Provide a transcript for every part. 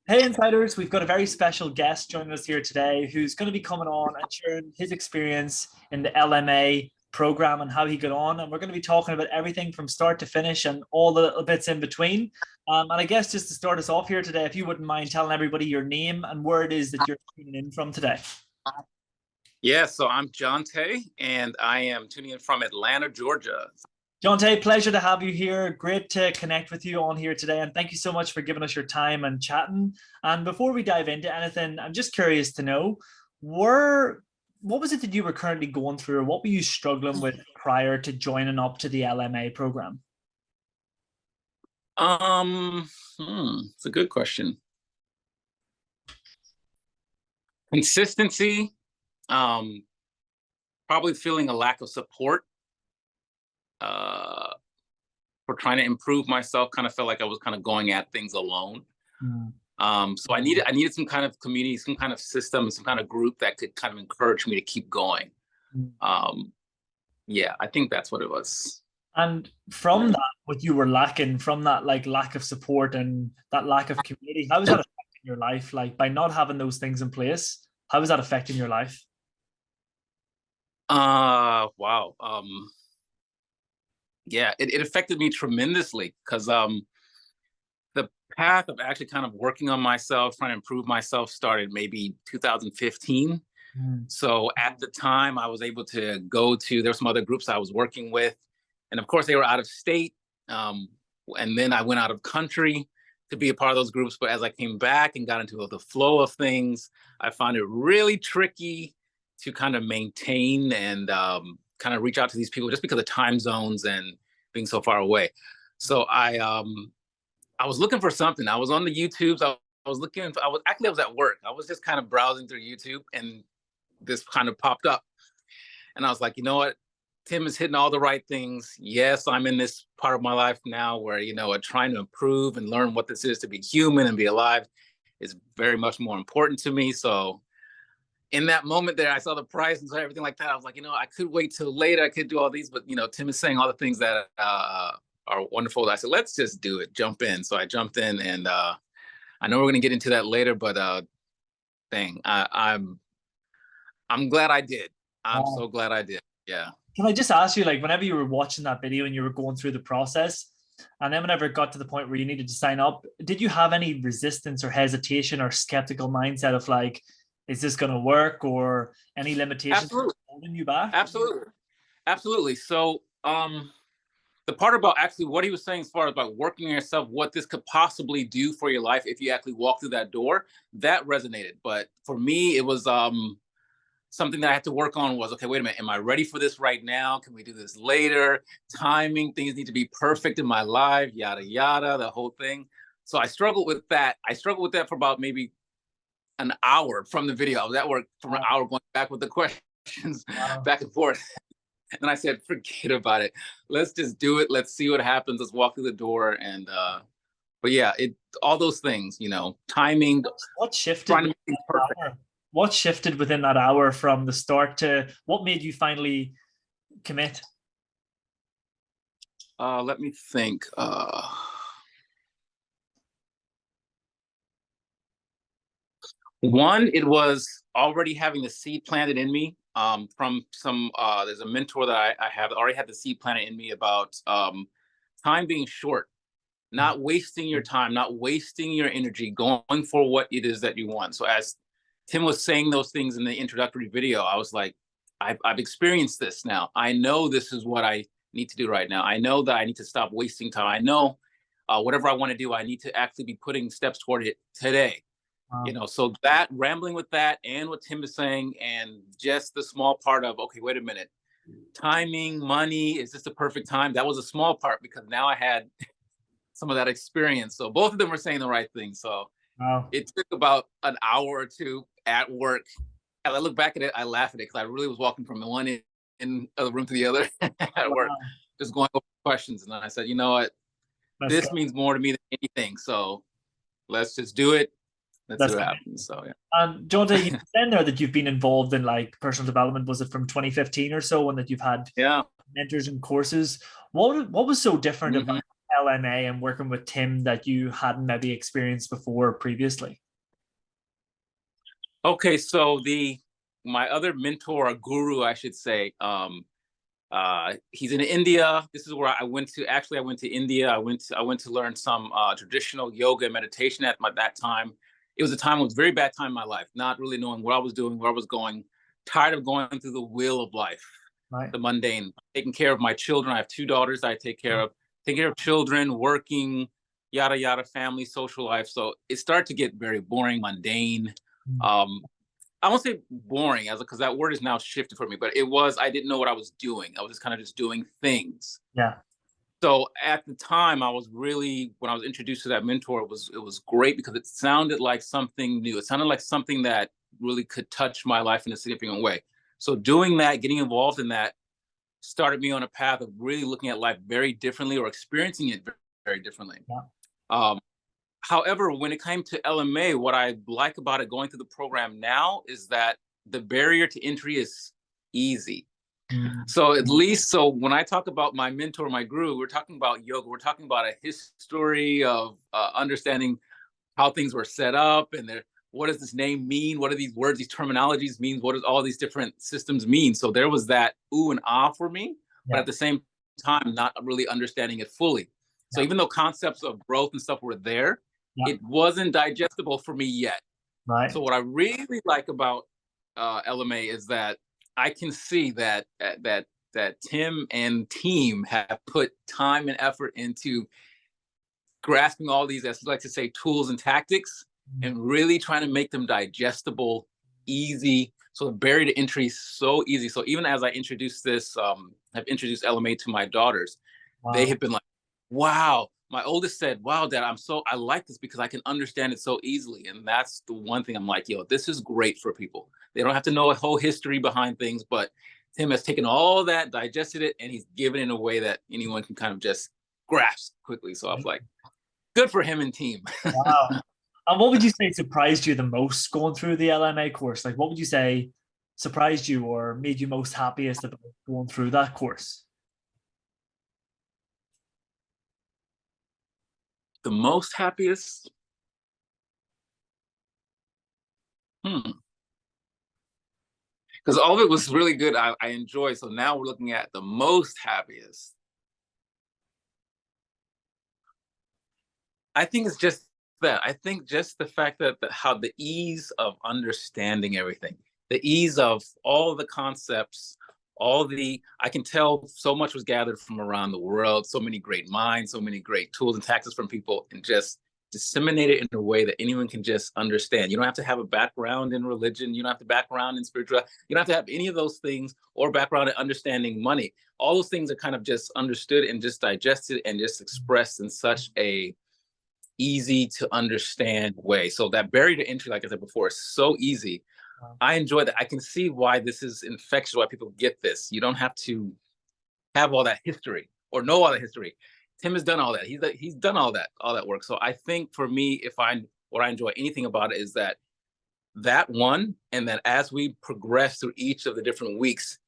Hey Insiders, we've got a very special guest joining us here today who's going to be coming on and sharing his experience in the LMA program and how he got on. And we're going to be talking about everything from start to finish and all the little bits in between. And I guess just to start us off here today, if you wouldn't mind telling everybody your name and where it is that you're tuning in from today. Yeah, so I'm Jonte, and I am tuning in from Atlanta, Georgia. Jonte, pleasure to have you here. Great to connect with you on here today. And thank you so much for giving us your time and chatting. And before we dive into anything, I'm just curious to know, what was it that you were currently going through, or what were you struggling with prior to joining up to the LMA program? It's a good question. Consistency, probably feeling a lack of support. For trying to improve myself, kind of felt like I was kind of going at things alone. So I needed some kind of community, some kind of system, some kind of group that could kind of encourage me to keep going. Yeah, I think that's what it was. And from that, what you were lacking, from that like lack of support and that lack of community, how was that affecting your life? Like by not having those things in place, how was that affecting your life? Wow. Yeah, it affected me tremendously because the path of actually kind of working on myself, trying to improve myself started maybe 2015. So at the time I was able to go to, there's some other groups I was working with, and of course they were out of state. And then I went out of country to be a part of those groups. But as I came back and got into the flow of things, I found it really tricky to kind of maintain and kind of reach out to these people just because of time zones and being so far away. So I was looking for something. I was on the YouTubes. I was at work. I was just kind of browsing through YouTube, and this kind of popped up. And I was like, you know what? Tim is hitting all the right things. Yes, I'm in this part of my life now where, trying to improve and learn what this is to be human and be alive is very much more important to me. So in that moment there, I saw the price and so everything like that. I was like, I could wait till later. I could do all these, but Tim is saying all the things that are wonderful. I said, let's just do it. Jump in. So I jumped in, and I know we're going to get into that later, but I'm glad I did. I'm so glad I did. Yeah. Can I just ask you, like, whenever you were watching that video and you were going through the process, and then whenever it got to the point where you needed to sign up, did you have any resistance or hesitation or skeptical mindset of like, is this going to work, or any limitations holding you back? Absolutely. So the part about actually what he was saying as far as about working on yourself, what this could possibly do for your life if you actually walk through that door, that resonated. But for me, it was something that I had to work on was, okay, wait a minute, am I ready for this right now? Can we do this later? Timing, things need to be perfect in my life, yada, yada, the whole thing. So I struggled with that. I struggled with that for about maybe an hour from the video. I was at work for an hour going back with the questions back and forth. And I said, forget about it. Let's just do it. Let's see what happens. Let's walk through the door. And, but yeah, all those things, timing. What shifted? What shifted within that hour from the start to what made you finally commit? Let me think. One, it was already having the seed planted in me from some, there's a mentor that I have already had the seed planted in me about time being short, not wasting your time, not wasting your energy, going for what it is that you want. So as Tim was saying those things in the introductory video, I was like, I've experienced this now. I know this is what I need to do right now. I know that I need to stop wasting time. I know whatever I want to do, I need to actually be putting steps toward it today. So that rambling with that and what Tim is saying, and just the small part of, okay, wait a minute, timing, money, is this the perfect time? That was a small part because now I had some of that experience. So both of them were saying the right thing. So it took about an hour or two at work. As I look back at it, I laugh at it because I really was walking from the one in the room to the other at work, just going over questions. And then I said, you know what, this means more to me than anything. So let's just do it. Let's see what happens. So yeah. And Jonte, you said there that you've been involved in like personal development. Was it from 2015 or so, and that you've had mentors and courses? What was so different about LMA and working with Tim that you hadn't maybe experienced before previously? Okay, so my other mentor or guru, I should say, he's in India. This is where I went to. Actually, I went to India. I went to learn some traditional yoga and meditation at that time. It was a time, it was a very bad time in my life, not really knowing what I was doing, where I was going, tired of going through the wheel of life, Right. the mundane, taking care of my children. I have 2 daughters I take care of, taking care of children, working, yada, yada, family, social life. So it started to get very boring, mundane. I won't say boring, because that word is now shifted for me, but I didn't know what I was doing. I was just kind of just doing things. Yeah. So at the time, when I was introduced to that mentor, it was great because it sounded like something new. It sounded like something that really could touch my life in a significant way. So doing that, getting involved in that, started me on a path of really looking at life very differently, or experiencing it very, very differently. Yeah. However, when it came to LMA, what I like about it going through the program now is that the barrier to entry is easy. So at least, so when I talk about my mentor, my guru, we're talking about yoga. We're talking about a history of understanding how things were set up, and what does this name mean? What do these words, these terminologies mean? What does all these different systems mean? So there was that ooh and ah for me, but at the same time, not really understanding it fully. So even though concepts of growth and stuff were there, it wasn't digestible for me yet. Right. So what I really like about LMA is that I can see that Tim and team have put time and effort into grasping all these, as I like to say, tools and tactics, and really trying to make them digestible, easy. So the barrier to entry is so easy. So even as I introduced this, I've introduced LMA to my daughters, they have been like, wow. My oldest said, wow, Dad, I like this because I can understand it so easily. And that's the one thing I'm like, yo, this is great for people. They don't have to know a whole history behind things, but Tim has taken all that, digested it, and he's given it in a way that anyone can kind of just grasp quickly. So I was like, good for him and team. Wow. And what would you say surprised you the most going through the LMA course? Like, what would you say surprised you or made you most happiest about going through that course? The most happiest? Because all of it was really good. I enjoyed. So now we're looking at the most happiest. I think it's just that. I think just the fact that how the ease of understanding everything, the ease of all the concepts, I can tell so much was gathered from around the world, so many great minds, so many great tools and tactics from people, and just disseminate it in a way that anyone can just understand. You don't have to have a background in religion. You don't have to background in spirituality. You don't have to have any of those things, or background in understanding money. All those things are kind of just understood and just digested and just expressed in such a easy to understand way. So that barrier to entry, like I said before, is so easy. I enjoy that. I can see why this is infectious, why people get this. You don't have to have all that history or know all that history. Tim has done all that. He's done all that work. So I think for me, what I enjoy anything about it is that one, and that as we progress through each of the different weeks,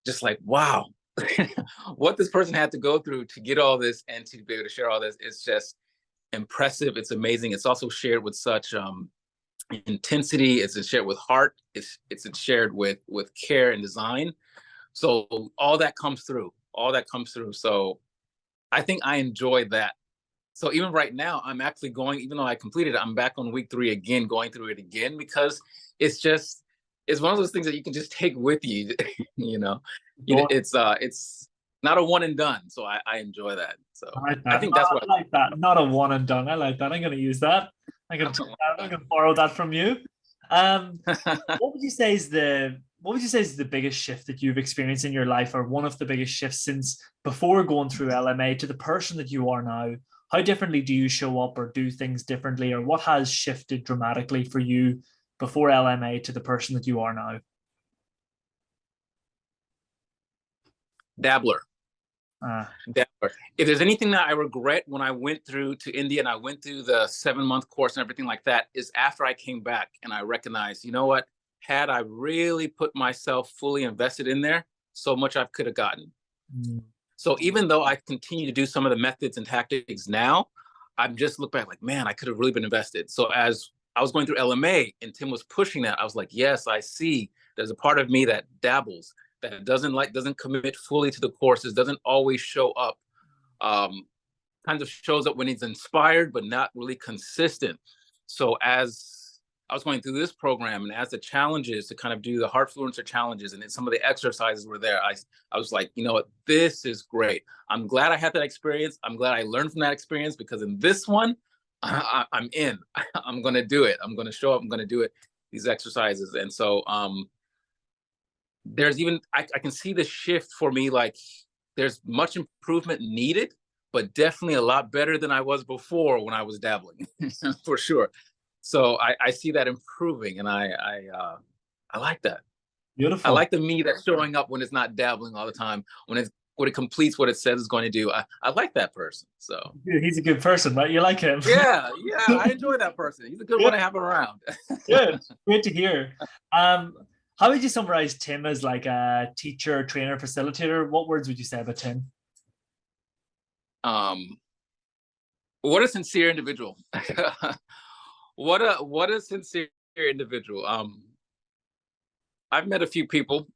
just like, wow, what this person had to go through to get all this and to be able to share all this is just impressive. It's amazing. It's also shared with such intensity. It's shared with heart. It's shared with care and design. So all that comes through. So I think I enjoy that. So even right now, I'm actually going, even though I completed it, I'm back on week 3 again, going through it again, because it's one of those things that you can just take with you. It's not a one and done. So I enjoy that. So I think that's what I like that. Not a one and done. I like that. I'm going to use that. I'm going to borrow that from you. What would you say is the biggest shift that you've experienced in your life, or one of the biggest shifts since before going through LMA to the person that you are now? How differently do you show up or do things differently, or what has shifted dramatically for you before LMA to the person that you are now? Dabbler. If there's anything that I regret when I went through to India and I went through the 7-month course and everything like that, is after I came back and I recognized, you know what, had I really put myself fully invested in there, so much I could have gotten. So even though I continue to do some of the methods and tactics now, I'm just look back like, man, I could have really been invested. So as I was going through LMA and Tim was pushing that, I was like, yes, I see. There's a part of me that dabbles, that doesn't commit fully to the courses, doesn't always show up. Kind of shows up when he's inspired, but not really consistent. So as I was going through this program and as the challenges to kind of do the heart fluencer challenges and then some of the exercises were there, I was like, you know what, this is great. I'm glad I had that experience. I'm glad I learned from that experience, because in this one, I'm in. I'm going to do it. I'm going to show up. I'm going to do it, these exercises. And so there's even, I can see the shift for me, like there's much improvement needed, but definitely a lot better than I was before when I was dabbling, for sure. So I see that improving, and I like that. Beautiful. I like the me that's showing up when it's not dabbling all the time, when it completes what it says it's going to do. I like that person. So he's a good person, right? You like him? Yeah, I enjoy that person. He's a good one to have around. Good, great to hear. How would you summarize Tim as like a teacher, trainer, facilitator? What words would you say about Tim? What a sincere individual. What a sincere individual. I've met a few people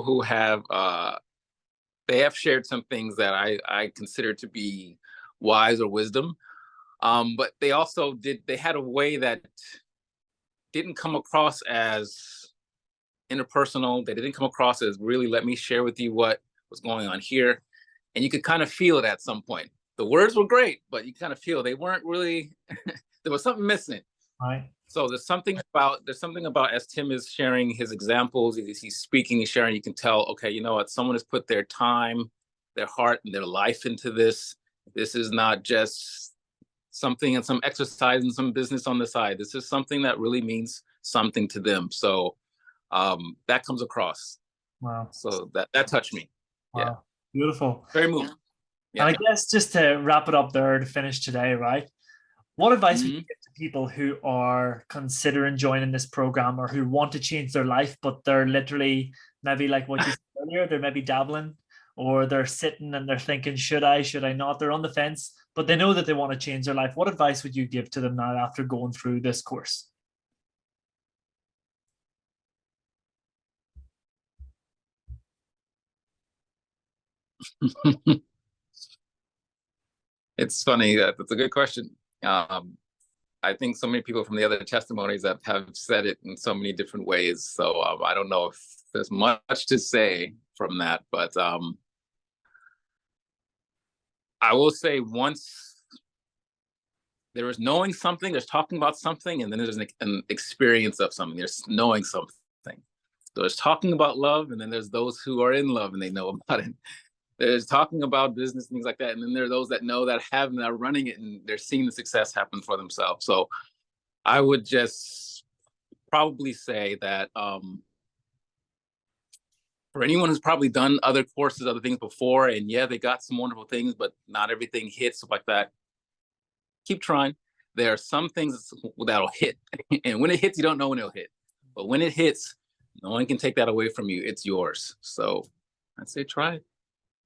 who have they have shared some things that I consider to be wise or wisdom. But they also they had a way that didn't come across as interpersonal. They didn't come across as really, let me share with you what was going on here. And you could kind of feel it at some point. The words were great, but you kind of feel they weren't really, there was something missing. Right. So there's something about as Tim is sharing his examples, he's speaking, he's sharing, you can tell, okay, you know what, someone has put their time, their heart, and their life into this. This is not just something and some exercise and some business on the side. This is something that really means something to them. So that comes across. Wow. So that touched me. Wow. Yeah. Beautiful. Very moving. Yeah. And I guess just to wrap it up there to finish today, right? What advice would you give to people who are considering joining this program or who want to change their life, but they're literally maybe like what you said earlier, they're maybe dabbling, or they're sitting and they're thinking, should I not? They're on the fence, but they know that they want to change their life. What advice would you give to them now after going through this course? It's funny. That's a good question. I think so many people from the other testimonies that have said it in so many different ways. So I don't know if there's much to say from that, but I will say once there is knowing something, there's talking about something, and then there's an experience of something. There's knowing something. So there's talking about love, and then there's those who are in love and they know about it. There's talking about business and things like that. And then there are those that know that have and are running it and they're seeing the success happen for themselves. So I would just probably say that for anyone who's probably done other courses, other things before, and yeah, they got some wonderful things, but not everything hits like that. Keep trying. There are some things that'll hit. And when it hits, you don't know when it'll hit. But when it hits, no one can take that away from you. It's yours. So I'd say try it.